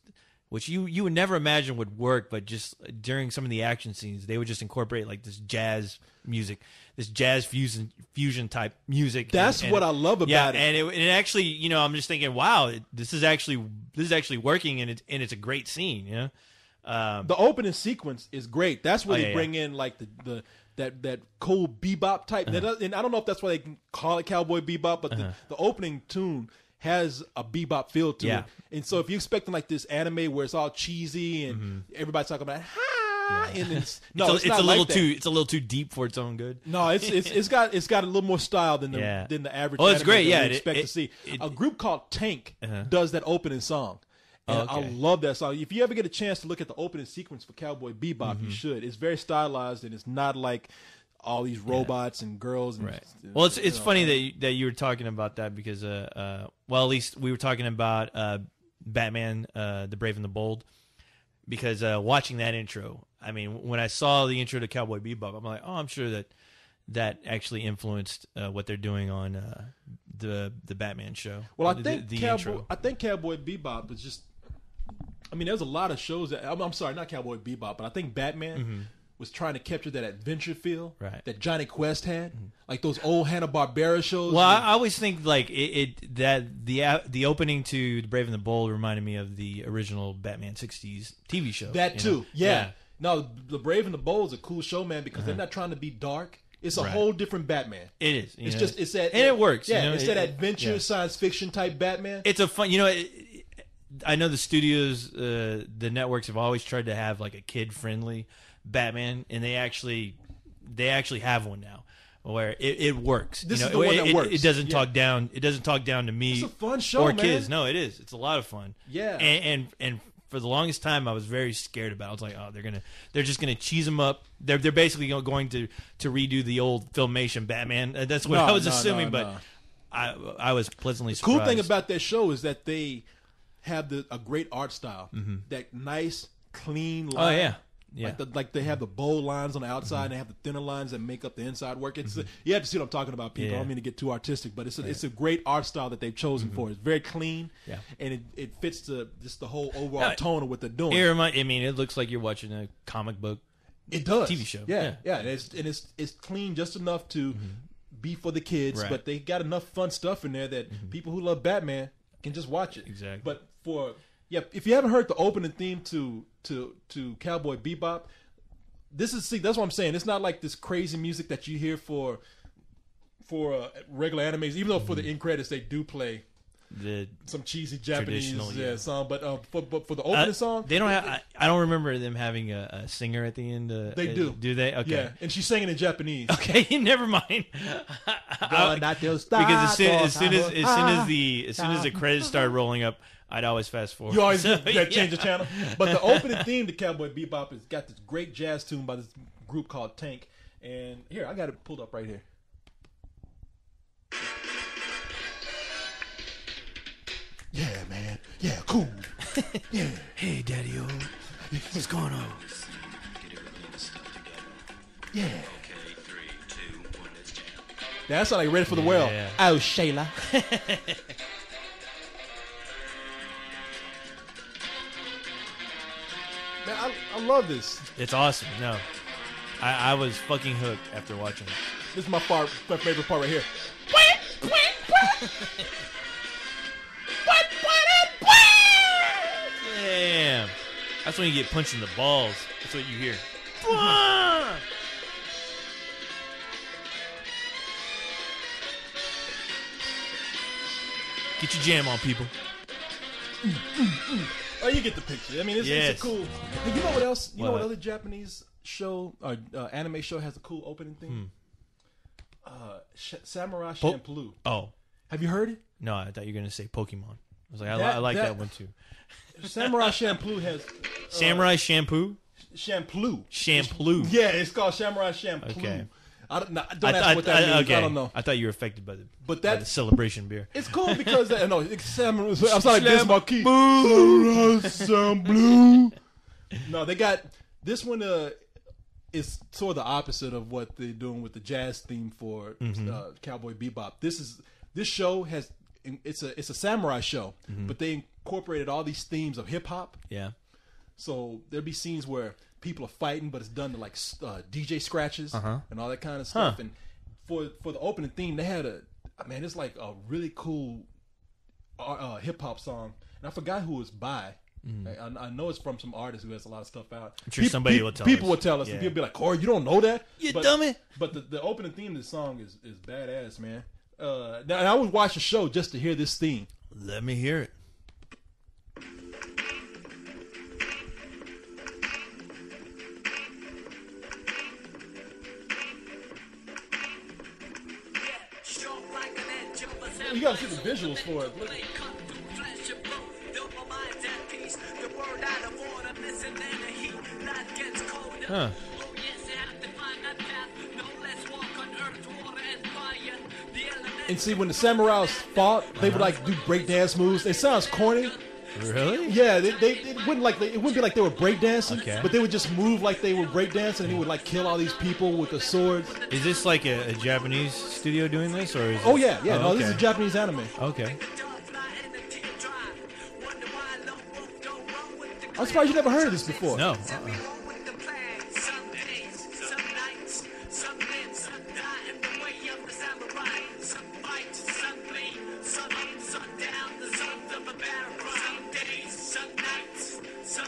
[SPEAKER 2] which you would never imagine would work, but just during some of the action scenes, they would just incorporate like this jazz music, this jazz fusion type music.
[SPEAKER 1] That's
[SPEAKER 2] and
[SPEAKER 1] what I love about
[SPEAKER 2] yeah,
[SPEAKER 1] it.
[SPEAKER 2] and it actually, I'm just thinking, wow, this is actually working, and it's a great scene.
[SPEAKER 1] The opening sequence is great. That's where
[SPEAKER 2] Oh,
[SPEAKER 1] they
[SPEAKER 2] yeah,
[SPEAKER 1] bring in like that cool bebop type. And I don't know if that's why they can call it Cowboy Bebop, but the opening tune has a bebop feel to
[SPEAKER 2] Yeah.
[SPEAKER 1] it. And so if you're expecting like this anime where it's all cheesy and everybody's talking about and it's not
[SPEAKER 2] it's a little
[SPEAKER 1] like that.
[SPEAKER 2] it's a little too deep for its own good.
[SPEAKER 1] No, it's got a little more style than the
[SPEAKER 2] Yeah.
[SPEAKER 1] than the average.
[SPEAKER 2] Oh, it's
[SPEAKER 1] anime
[SPEAKER 2] great,
[SPEAKER 1] that
[SPEAKER 2] yeah,
[SPEAKER 1] we
[SPEAKER 2] it-
[SPEAKER 1] expect
[SPEAKER 2] it-
[SPEAKER 1] to see.
[SPEAKER 2] it-
[SPEAKER 1] A group called Tank
[SPEAKER 2] Uh-huh.
[SPEAKER 1] does that opening song, and
[SPEAKER 2] Oh, okay.
[SPEAKER 1] I love that song. If you ever get a chance to look at the opening sequence for Cowboy Bebop, you should. It's very stylized, and it's not like all these robots and girls. And,
[SPEAKER 2] Right. Well, it's funny that you were talking about that because well, at least we were talking about Batman, the Brave and the Bold, because watching that intro, I mean, when I saw the intro to Cowboy Bebop, I'm like, oh, I'm sure that actually influenced what they're doing on the Batman show.
[SPEAKER 1] Well, I think
[SPEAKER 2] the
[SPEAKER 1] Cowboy,
[SPEAKER 2] intro.
[SPEAKER 1] I think Cowboy Bebop was just. I mean, there's a lot of shows that I'm sorry, not Cowboy Bebop, but I think Batman was trying to capture that adventure feel that Johnny Quest had, like those old Hanna-Barbera shows.
[SPEAKER 2] Well, I always think like that the opening to The Brave and the Bold reminded me of the original Batman '60s TV show.
[SPEAKER 1] That too, yeah. No, The Brave and the Bold is a cool show, man, because they're not trying to be dark. It's a whole different Batman.
[SPEAKER 2] It is.
[SPEAKER 1] It's that,
[SPEAKER 2] and it works.
[SPEAKER 1] Yeah, it's that adventure, science fiction type Batman.
[SPEAKER 2] It's a fun. I know the studios, the networks have always tried to have like a kid friendly Batman, and they actually have one now where it works.
[SPEAKER 1] This is the one that works.
[SPEAKER 2] It doesn't talk down. It doesn't talk down to me.
[SPEAKER 1] It's a fun show,
[SPEAKER 2] or
[SPEAKER 1] man.
[SPEAKER 2] kids. No, it is. It's a lot of fun.
[SPEAKER 1] Yeah.
[SPEAKER 2] And for the longest time, I was very scared about it. I was like, oh, they're just gonna cheese them up. They're basically going to redo the old Filmation Batman. That's what I was assuming, but I was pleasantly surprised.
[SPEAKER 1] Cool thing about that show is that they have a great art style. That nice, clean line.
[SPEAKER 2] Oh yeah. Yeah.
[SPEAKER 1] Like they have the bold lines on the outside and they have the thinner lines that make up the inside work. It's you have to see what I'm talking about, people. I don't mean to get too artistic, but it's a great art style that they've chosen for it. It's very clean, and it fits the whole overall tone of what they're doing.
[SPEAKER 2] It looks like you're watching a comic book.
[SPEAKER 1] It does.
[SPEAKER 2] TV show.
[SPEAKER 1] Yeah. And it's clean just enough to be for the kids, but they got enough fun stuff in there that people who love Batman can just watch it.
[SPEAKER 2] Exactly.
[SPEAKER 1] But if you haven't heard the opening theme to Cowboy Bebop, that's what I'm saying. It's not like this crazy music that you hear for regular animes. Even though for the end credits they do play some cheesy Japanese song, but for the opening song,
[SPEAKER 2] they don't have. I don't remember them having a singer at the end.
[SPEAKER 1] They do.
[SPEAKER 2] Do they? Okay.
[SPEAKER 1] Yeah, and she's singing in Japanese.
[SPEAKER 2] Okay, never mind. Because as soon as the credits started rolling up, I'd always fast forward.
[SPEAKER 1] You always change the channel. But the opening theme to Cowboy Bebop has got this great jazz tune by this group called Tank. And here, I got it pulled up right here. Yeah, man. Yeah, cool. Yeah.
[SPEAKER 2] Hey, Daddy-O. What's going on?
[SPEAKER 1] Yeah. That's like Ready for the World. Oh, Shayla. Man, I love this.
[SPEAKER 2] It's awesome. No, I was fucking hooked after watching it.
[SPEAKER 1] This is my favorite part right here.
[SPEAKER 2] Damn. That's when you get punched in the balls. That's what you hear. Get your jam on, people.
[SPEAKER 1] Oh, you get the picture. I mean, it's a cool. Hey, you know what else? You know what other Japanese show or anime show has a cool opening theme? Samurai Champloo.
[SPEAKER 2] Oh,
[SPEAKER 1] have you heard it?
[SPEAKER 2] No, I thought you were gonna say Pokemon. I was like, I like that one too.
[SPEAKER 1] Samurai Champloo has
[SPEAKER 2] Samurai Shampoo.
[SPEAKER 1] Champloo.
[SPEAKER 2] Yeah,
[SPEAKER 1] it's called Samurai Champloo.
[SPEAKER 2] Okay.
[SPEAKER 1] Don't ask what that means.
[SPEAKER 2] Okay.
[SPEAKER 1] I don't know.
[SPEAKER 2] I thought you were affected by by the
[SPEAKER 1] that's
[SPEAKER 2] Celebration beer.
[SPEAKER 1] It's cool because it's Samurai. I'm sorry, this Marquis. Champloo. No, they got this one. Is sort of the opposite of what they're doing with the jazz theme for Cowboy Bebop. This show has it's a samurai show, but they incorporated all these themes of hip hop.
[SPEAKER 2] Yeah.
[SPEAKER 1] So there'll be scenes where people are fighting, but it's done to like DJ scratches and all that kind of stuff. And for the opening theme, they had it's like a really cool hip hop song, and I forgot who it was by. I know it's from some artist who has a lot of stuff out.
[SPEAKER 2] I'm sure somebody will tell us.
[SPEAKER 1] People will tell us, and people be like, "Corey, you don't know that?
[SPEAKER 2] You dummy!"
[SPEAKER 1] But the opening theme of the song is badass, man. Now, and I would watch the show just to hear this theme.
[SPEAKER 2] Let me hear it.
[SPEAKER 1] You gotta see the visuals for it. Look.
[SPEAKER 2] Huh.
[SPEAKER 1] And see, when the samurais fought, they would like do breakdance moves. It sounds corny.
[SPEAKER 2] Really?
[SPEAKER 1] Yeah, it wouldn't be like they were breakdancing,
[SPEAKER 2] Okay.
[SPEAKER 1] but they would just move like they were breakdancing, and he would like kill all these people with the swords.
[SPEAKER 2] Is this like a Japanese studio doing this, or is
[SPEAKER 1] Oh
[SPEAKER 2] it-
[SPEAKER 1] yeah, yeah. No, this is a
[SPEAKER 2] okay.
[SPEAKER 1] Japanese anime.
[SPEAKER 2] Okay.
[SPEAKER 1] I'm surprised you never heard of this before.
[SPEAKER 2] No.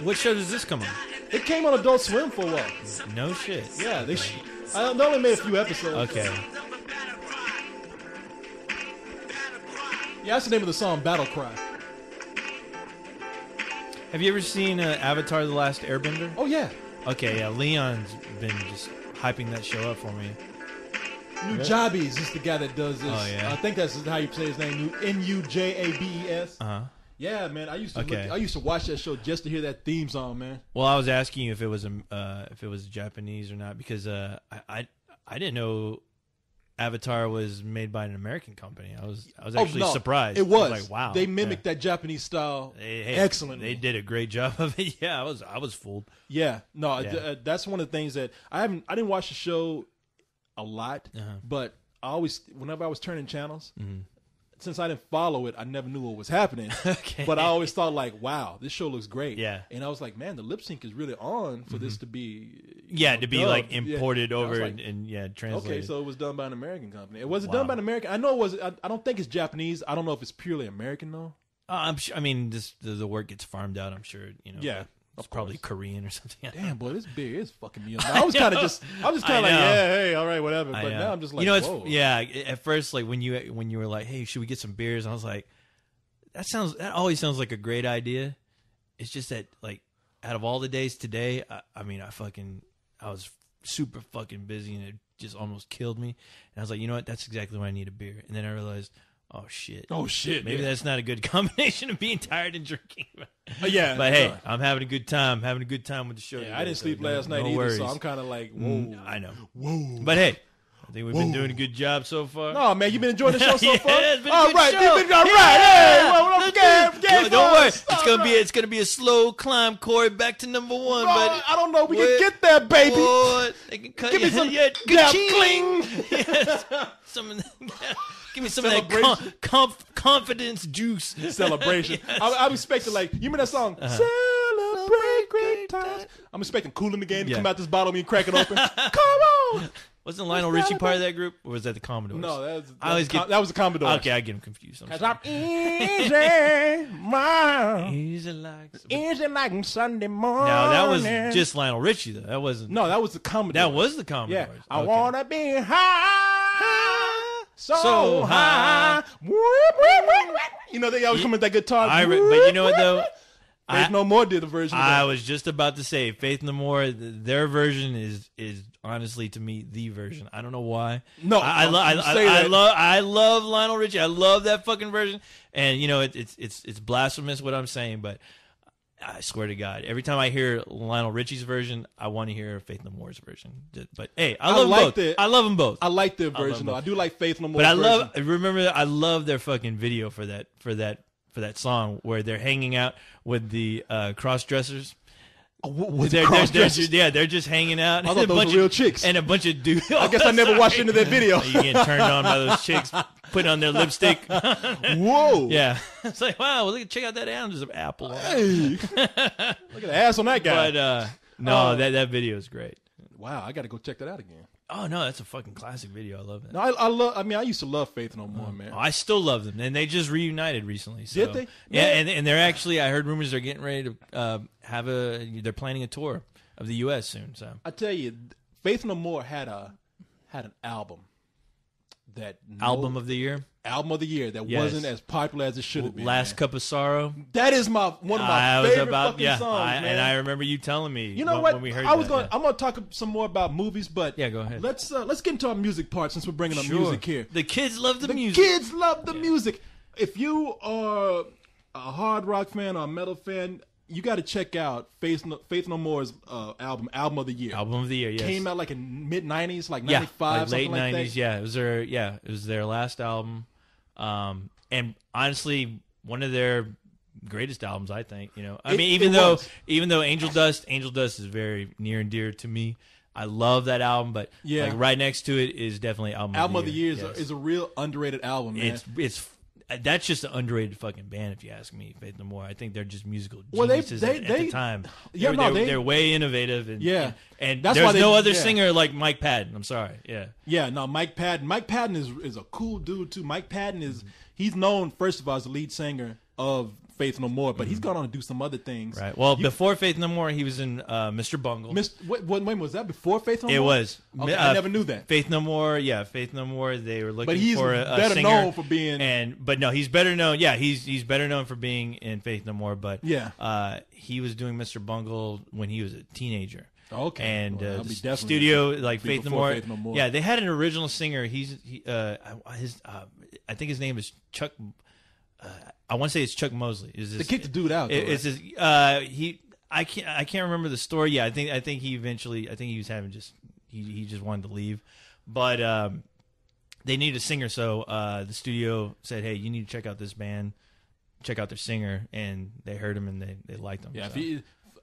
[SPEAKER 2] What show does this come on?
[SPEAKER 1] It came on Adult Swim for a while.
[SPEAKER 2] No shit.
[SPEAKER 1] Yeah, they only made a few episodes.
[SPEAKER 2] Okay.
[SPEAKER 1] Yeah, that's the name of the song, Battle Cry.
[SPEAKER 2] Have you ever seen Avatar: The Last Airbender?
[SPEAKER 1] Oh yeah,
[SPEAKER 2] Okay, yeah. Leon's been just hyping that show up for me.
[SPEAKER 1] Nujabes is the guy that does this.
[SPEAKER 2] Oh, yeah?
[SPEAKER 1] I think that's how you say his name. Nujabes.
[SPEAKER 2] Uh-huh.
[SPEAKER 1] Yeah, man. I used to
[SPEAKER 2] Okay.
[SPEAKER 1] I used to watch that show just to hear that theme song, man.
[SPEAKER 2] Well, I was asking you if it was Japanese or not because I didn't know Avatar was made by an American company. I was actually surprised.
[SPEAKER 1] It was.
[SPEAKER 2] Like, wow.
[SPEAKER 1] They mimicked that Japanese style
[SPEAKER 2] Hey,
[SPEAKER 1] excellently.
[SPEAKER 2] They did a great job of it. Yeah, I was fooled.
[SPEAKER 1] Yeah, no,
[SPEAKER 2] Yeah.
[SPEAKER 1] that's one of the things that I didn't watch the show a lot,
[SPEAKER 2] Uh-huh.
[SPEAKER 1] but whenever I was turning channels,
[SPEAKER 2] Mm-hmm.
[SPEAKER 1] since I didn't follow it, I never knew what was happening.
[SPEAKER 2] Okay.
[SPEAKER 1] But I always thought like, wow, this show looks great.
[SPEAKER 2] Yeah.
[SPEAKER 1] And I was like, man, the lip sync is really on for this to be
[SPEAKER 2] Yeah, to be
[SPEAKER 1] dubbed.
[SPEAKER 2] like
[SPEAKER 1] Yeah.
[SPEAKER 2] imported
[SPEAKER 1] I was
[SPEAKER 2] over
[SPEAKER 1] like,
[SPEAKER 2] and translated.
[SPEAKER 1] okay, so it was done by an American company. Was it
[SPEAKER 2] Wow.
[SPEAKER 1] done by an American? I know it was. I don't think it's Japanese. I don't know if it's purely American though.
[SPEAKER 2] I'm sure. I mean, the work gets farmed out. I'm sure.
[SPEAKER 1] Yeah,
[SPEAKER 2] it's
[SPEAKER 1] of
[SPEAKER 2] probably
[SPEAKER 1] course.
[SPEAKER 2] Korean or something.
[SPEAKER 1] Damn, boy, this beer is fucking me up. I was kind of like,
[SPEAKER 2] I know.
[SPEAKER 1] yeah, hey, all right, whatever.
[SPEAKER 2] I
[SPEAKER 1] But
[SPEAKER 2] know.
[SPEAKER 1] now I'm just like,
[SPEAKER 2] you know, it's
[SPEAKER 1] whoa.
[SPEAKER 2] yeah. At first, like when you were like, "Hey, should we get some beers?" I was like, that always sounds like a great idea. It's just that like out of all the days today, I was super fucking busy and it just almost killed me. And I was like, you know what? That's exactly why I need a beer. And then I realized, oh shit,
[SPEAKER 1] Oh shit,
[SPEAKER 2] maybe
[SPEAKER 1] yeah.
[SPEAKER 2] that's not a good combination of being tired and drinking.
[SPEAKER 1] Yeah,
[SPEAKER 2] But hey, I'm having a good time. Having a good time with the show.
[SPEAKER 1] yeah,
[SPEAKER 2] today,
[SPEAKER 1] I didn't
[SPEAKER 2] so
[SPEAKER 1] sleep
[SPEAKER 2] no-
[SPEAKER 1] last night
[SPEAKER 2] no
[SPEAKER 1] either,
[SPEAKER 2] worries.
[SPEAKER 1] so I'm kind of like, whoa,
[SPEAKER 2] I know.
[SPEAKER 1] whoa.
[SPEAKER 2] But hey, I think we've been
[SPEAKER 1] Whoa.
[SPEAKER 2] doing a good job so far.
[SPEAKER 1] No, man, you been enjoying the show so
[SPEAKER 2] Yeah,
[SPEAKER 1] far.
[SPEAKER 2] it's been a
[SPEAKER 1] All
[SPEAKER 2] good
[SPEAKER 1] right,
[SPEAKER 2] show.
[SPEAKER 1] you've been all right.
[SPEAKER 2] Yeah.
[SPEAKER 1] Hey, well,
[SPEAKER 2] No, don't worry. It's gonna be a slow climb, Corey, back to number one. But
[SPEAKER 1] I don't know. We
[SPEAKER 2] What?
[SPEAKER 1] can get there, baby.
[SPEAKER 2] What? They can cut
[SPEAKER 1] Give me some
[SPEAKER 2] yeah,
[SPEAKER 1] damn
[SPEAKER 2] ka-ching.
[SPEAKER 1] cling.
[SPEAKER 2] Yes. Some of that, give me some of that
[SPEAKER 1] Celebration.
[SPEAKER 2] confidence juice.
[SPEAKER 1] Celebration. I'm expecting like you remember that song? Celebrate great times. I'm expecting Kool in the Game to
[SPEAKER 2] Yeah.
[SPEAKER 1] come out this bottle and crack it open. Come on.
[SPEAKER 2] Wasn't Lionel Richie part of that group, or was that the Commodores?
[SPEAKER 1] No,
[SPEAKER 2] I always get
[SPEAKER 1] that was a Commodore.
[SPEAKER 2] okay. I get them confused. I'm
[SPEAKER 1] Cause
[SPEAKER 2] sorry.
[SPEAKER 1] I'm easy, man.
[SPEAKER 2] Easy like
[SPEAKER 1] Easy like Sunday morning.
[SPEAKER 2] now that was just Lionel Richie though. That wasn't.
[SPEAKER 1] no, that was the Commodore.
[SPEAKER 2] that was the Commodores.
[SPEAKER 1] Yeah, I
[SPEAKER 2] Okay.
[SPEAKER 1] wanna be high, so,
[SPEAKER 2] So
[SPEAKER 1] high.
[SPEAKER 2] high.
[SPEAKER 1] Whoop, whoop, whoop, whoop. You know they always come with that guitar.
[SPEAKER 2] But you know what though?
[SPEAKER 1] Faith No More did a version. of
[SPEAKER 2] I
[SPEAKER 1] that.
[SPEAKER 2] was just about to say Faith No More. Their version is honestly to me the version. I don't know why.
[SPEAKER 1] No,
[SPEAKER 2] I
[SPEAKER 1] you say that.
[SPEAKER 2] love Lionel Richie. I love that fucking version. And you know it's blasphemous what I'm saying, but I swear to God, every time I hear Lionel Richie's version, I want to hear Faith No More's version. But hey, I love
[SPEAKER 1] like
[SPEAKER 2] them both.
[SPEAKER 1] the-
[SPEAKER 2] I love them both.
[SPEAKER 1] I like their
[SPEAKER 2] love
[SPEAKER 1] version though.
[SPEAKER 2] both.
[SPEAKER 1] I do like Faith No More.
[SPEAKER 2] But I love their fucking video for that song where they're hanging out with the cross dressers. They're just hanging out.
[SPEAKER 1] I thought those were real chicks.
[SPEAKER 2] And a bunch of dudes.
[SPEAKER 1] I guess I never watched into that video.
[SPEAKER 2] You getting turned on by those chicks putting on their lipstick.
[SPEAKER 1] Whoa.
[SPEAKER 2] Yeah. It's like, wow, well, check out that apple.
[SPEAKER 1] Hey. Look at the ass on that guy.
[SPEAKER 2] But no, that video is great.
[SPEAKER 1] Wow, I got to go check that out again.
[SPEAKER 2] Oh no, that's a fucking classic video. I love it.
[SPEAKER 1] No, I love. I mean, I used to love Faith No More, man.
[SPEAKER 2] Oh, I still love them, and they just reunited recently. So.
[SPEAKER 1] Did they?
[SPEAKER 2] Yeah,
[SPEAKER 1] Yeah.
[SPEAKER 2] and they're actually. I heard rumors they're getting ready to they're planning a tour of the U.S. soon. So
[SPEAKER 1] I tell you, Faith No More had an album
[SPEAKER 2] album of the year,
[SPEAKER 1] that
[SPEAKER 2] Yes.
[SPEAKER 1] wasn't as popular as it should have been.
[SPEAKER 2] Last
[SPEAKER 1] man.
[SPEAKER 2] Cup of Sorrow.
[SPEAKER 1] That is one of my
[SPEAKER 2] I was
[SPEAKER 1] favorite
[SPEAKER 2] about
[SPEAKER 1] fucking songs, man.
[SPEAKER 2] and I remember you telling me.
[SPEAKER 1] You know
[SPEAKER 2] when,
[SPEAKER 1] what?
[SPEAKER 2] When we heard
[SPEAKER 1] I'm
[SPEAKER 2] that.
[SPEAKER 1] gonna talk some more about movies, but
[SPEAKER 2] Yeah, go ahead.
[SPEAKER 1] Let's get into our music part since we're bringing up
[SPEAKER 2] Sure.
[SPEAKER 1] music here.
[SPEAKER 2] The kids love the
[SPEAKER 1] The
[SPEAKER 2] music.
[SPEAKER 1] kids love the music. If you are a hard rock fan or a metal fan, you got to check out Faith No More's album of the year.
[SPEAKER 2] Album of the year, yes.
[SPEAKER 1] Came out like in mid 90s, like
[SPEAKER 2] Yeah,
[SPEAKER 1] 95,
[SPEAKER 2] like late
[SPEAKER 1] something like
[SPEAKER 2] 90s.
[SPEAKER 1] that.
[SPEAKER 2] It was their last album. And honestly, one of their greatest albums, I think. You know, I mean, even though Angel Dust is very near and dear to me. I love that album, but like right next to it is definitely album of the year.
[SPEAKER 1] Is a real underrated album, man.
[SPEAKER 2] That's just an underrated fucking band, if you ask me. Faith No More. I think they're just musical geniuses at the time. They're way innovative, and
[SPEAKER 1] that's
[SPEAKER 2] there's
[SPEAKER 1] why
[SPEAKER 2] no other singer like Mike Patton. I'm sorry,
[SPEAKER 1] Mike Patton. Mike Patton is a cool dude too. Mike Patton he's known first of all as the lead singer of Faith No More, but he's gone on to do some other things.
[SPEAKER 2] Right. Well, before Faith No More, he was in Mr. Bungle.
[SPEAKER 1] When was that? Before Faith No More?
[SPEAKER 2] It was.
[SPEAKER 1] Okay, I never knew that.
[SPEAKER 2] Faith No More. Faith No More. They were looking for a
[SPEAKER 1] better
[SPEAKER 2] singer.
[SPEAKER 1] known for being.
[SPEAKER 2] But no, he's better known. Yeah, he's better known for being in Faith No More. But he was doing Mr. Bungle when he was a teenager.
[SPEAKER 1] Okay.
[SPEAKER 2] And the studio, like Faith No More. Yeah, they had an original singer. I think his name is Chuck. I want to say it's Chuck Mosley.
[SPEAKER 1] They kicked the dude out.
[SPEAKER 2] I can't remember the story. Yeah, I think he was having he just wanted to leave, but they needed a singer, so the studio said, "Hey, you need to check out this band, check out their singer," and they heard him and they liked him.
[SPEAKER 1] Yeah,
[SPEAKER 2] so.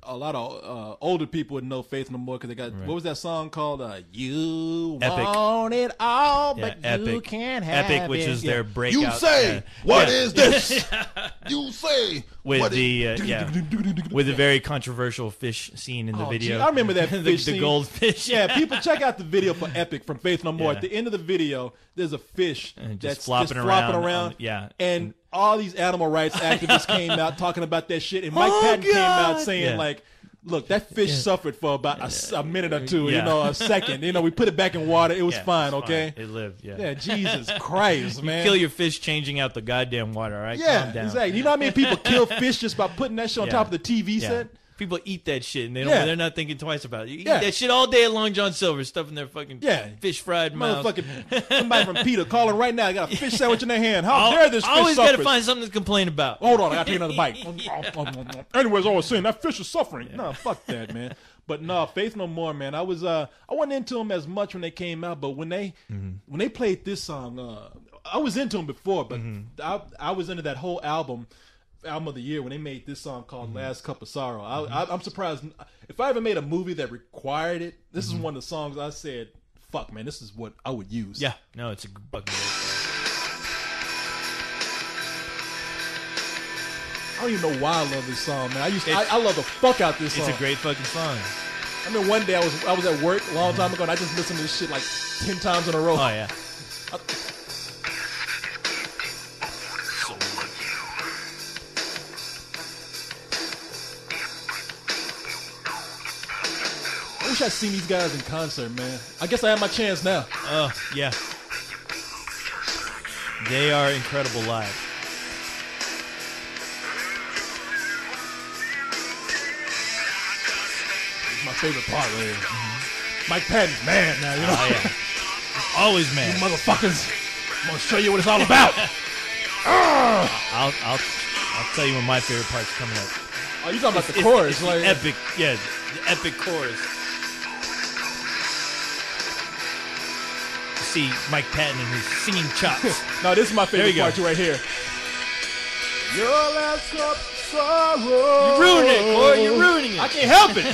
[SPEAKER 1] A lot of older people would know Faith No More because they got what was that song called? You
[SPEAKER 2] Epic.
[SPEAKER 1] Want it all, but
[SPEAKER 2] Epic.
[SPEAKER 1] You can't have
[SPEAKER 2] Epic, which is their breakout.
[SPEAKER 3] You say what is this? You say
[SPEAKER 2] with
[SPEAKER 3] what
[SPEAKER 2] with the very controversial fish scene in the video.
[SPEAKER 1] Gee, I remember that fish
[SPEAKER 2] the
[SPEAKER 1] scene.
[SPEAKER 2] goldfish.
[SPEAKER 1] Yeah, people check out the video for Epic from Faith No More. At the end of the video, there's a fish that's flopping around. And all these animal rights activists came out talking about that shit, and Mike Patton came out saying like, "Look, that fish suffered for about a minute or two, a second. We put it back in water. It was fine, okay?
[SPEAKER 2] It lived,
[SPEAKER 1] Yeah, Jesus Christ, man.
[SPEAKER 2] Kill your fish changing out the goddamn water, all right?
[SPEAKER 1] Yeah,
[SPEAKER 2] calm down.
[SPEAKER 1] exactly. You know how many people kill fish just by putting that shit on top of the TV set?
[SPEAKER 2] People eat that shit and they're not thinking twice about it. You eat that shit all day at Long John Silver, stuffing their fucking fish fried mouth.
[SPEAKER 1] Motherfucking somebody from Peter calling right now. Got a fish sandwich in their hand. How dare this fish
[SPEAKER 2] always
[SPEAKER 1] suffer?
[SPEAKER 2] Got to find something to complain about.
[SPEAKER 1] Hold on, I got to take another bite. Anyways, I was saying that fish is suffering. No, fuck that, man. But no, Faith No More, man. I wasn't into them as much when they came out, but when they played this song, I was into them before, but I was into that whole album of the year when they made this song called Last Cup of Sorrow. I'm surprised. If I ever made a movie that required it, this is one of the songs I said, fuck, man, this is what I would use.
[SPEAKER 2] Yeah, no, it's a fucking great song.
[SPEAKER 1] I don't even know why I love this song, man. I love the fuck out this song.
[SPEAKER 2] It's a great fucking song.
[SPEAKER 1] I mean, one day I was at work a long time ago, and I just listened to this shit like 10 times in a row.
[SPEAKER 2] Oh, yeah.
[SPEAKER 1] I wish I'd seen these guys in concert, man. I guess I have my chance now.
[SPEAKER 2] Oh, yeah. They are incredible live.
[SPEAKER 1] It's my favorite part, really. Mike Patton's mad now,
[SPEAKER 2] Oh, yeah. Always mad.
[SPEAKER 1] You motherfuckers. I'm going to show you what it's all about.
[SPEAKER 2] I'll tell you when my favorite part's coming up.
[SPEAKER 1] Oh, you talking about the chorus?
[SPEAKER 2] It's the epic, the epic chorus. See Mike Patton and his singing chops.
[SPEAKER 1] No, this is my favorite part too, right here. Your last cup of sorrow.
[SPEAKER 2] You're ruining it, boy. You're ruining it.
[SPEAKER 1] I can't help it.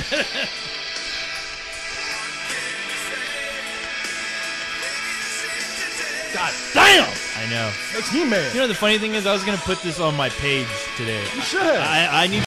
[SPEAKER 1] God damn.
[SPEAKER 2] I know.
[SPEAKER 1] Makes me mad.
[SPEAKER 2] You know, the funny thing is I was going to put this on my page today.
[SPEAKER 1] You should have.
[SPEAKER 2] I need